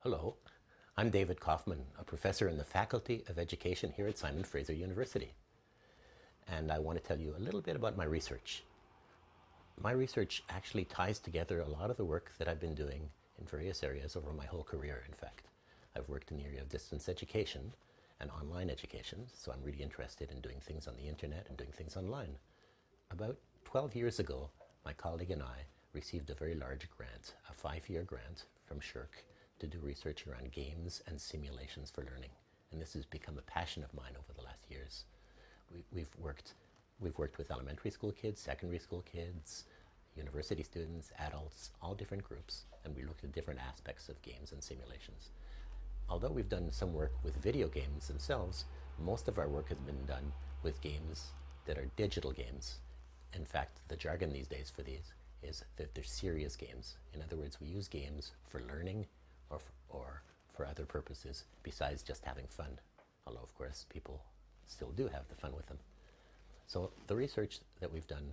Hello, I'm David Kaufman, a professor in the Faculty of Education here at Simon Fraser University. And I want to tell you a little bit about my research. My research actually ties together a lot of the work that I've been doing in various areas over my whole career, in fact. I've worked in the area of distance education and online education, so I'm really interested in doing things on the internet and doing things online. About 12 years ago, my colleague and I received a very large grant, a 5-year grant from SSHRC, to do research around games and simulations for learning. And this has become a passion of mine over the last years. We've worked with elementary school kids, secondary school kids, university students, adults, all different groups, and we looked at different aspects of games and simulations. Although we've done some work with video games themselves, most of our work has been done with games that are digital games. In fact, the jargon these days for these is that they're serious games. In other words, we use games for learning or for other purposes besides just having fun. Although, of course, people still do have the fun with them. So the research that we've done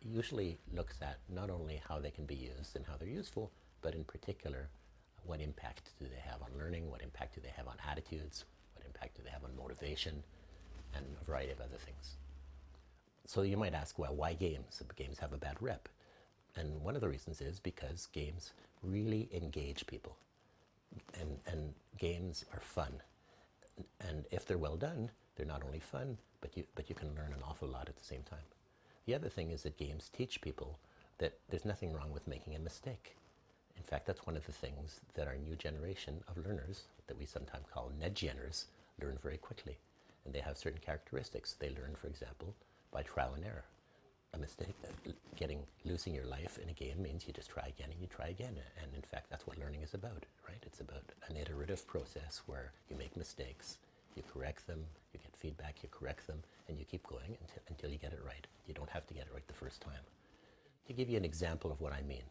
usually looks at not only how they can be used and how they're useful, but in particular, what impact do they have on learning, what impact do they have on attitudes, what impact do they have on motivation, and a variety of other things. So you might ask, well, why games? Games have a bad rep. And one of the reasons is because games really engage people. And games are fun. And if they're well done, they're not only fun, but you can learn an awful lot at the same time. The other thing is that games teach people that there's nothing wrong with making a mistake. In fact, that's one of the things that our new generation of learners, that we sometimes call nedgeners, learn very quickly. And they have certain characteristics. They learn, for example, by trial and error. A mistake, losing your life in a game means you just try again and you try again. And in fact, that's what learning is about, right? It's about an iterative process where you make mistakes, you correct them, you get feedback, you correct them, and you keep going until you get it right. You don't have to get it right the first time. To give you an example of what I mean,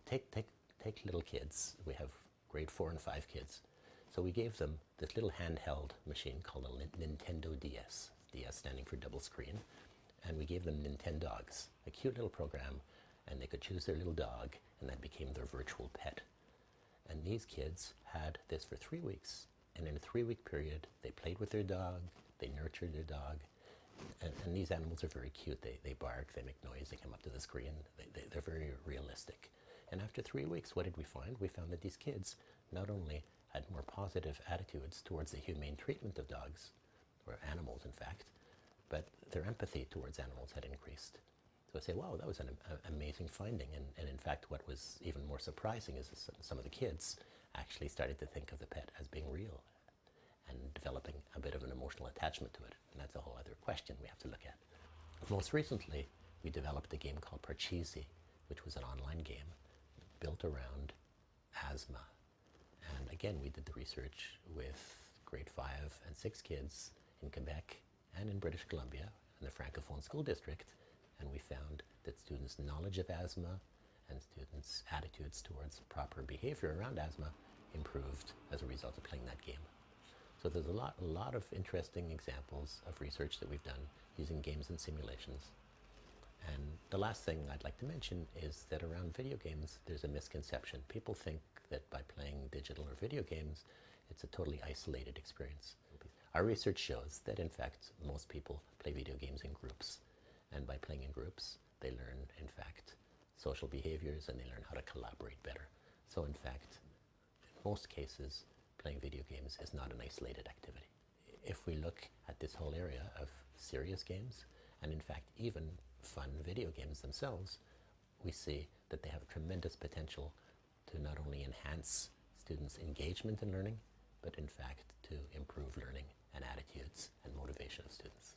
take little kids. We have grade 4 and 5 kids. So we gave them this little handheld machine called a Nintendo DS, DS standing for double screen. And we gave them Nintendogs, a cute little program, and they could choose their little dog, and that became their virtual pet. And these kids had this for 3 weeks, and in a 3-week period, they played with their dog, they nurtured their dog, and these animals are very cute. They bark, they make noise, they come up to the screen, they're very realistic. And after 3 weeks, what did we find? We found that these kids not only had more positive attitudes towards the humane treatment of dogs, or animals in fact, but their empathy towards animals had increased. So I say, wow, that was an amazing finding. And in fact, what was even more surprising is that some of the kids actually started to think of the pet as being real and developing a bit of an emotional attachment to it. And that's a whole other question we have to look at. Most recently, we developed a game called Parcheesi, which was an online game built around asthma. And again, we did the research with grade 5 and 6 kids in Quebec and in British Columbia, in the Francophone School District, and we found that students' knowledge of asthma and students' attitudes towards proper behavior around asthma improved as a result of playing that game. So there's a lot of interesting examples of research that we've done using games and simulations. And the last thing I'd like to mention is that around video games, there's a misconception. People think that by playing digital or video games, it's a totally isolated experience. Our research shows that, in fact, most people play video games in groups. And by playing in groups, they learn, in fact, social behaviors and they learn how to collaborate better. So, in fact, in most cases, playing video games is not an isolated activity. If we look at this whole area of serious games, and in fact, even fun video games themselves, we see that they have tremendous potential to not only enhance students' engagement in learning, but in fact to improve learning and attitudes and motivation of students.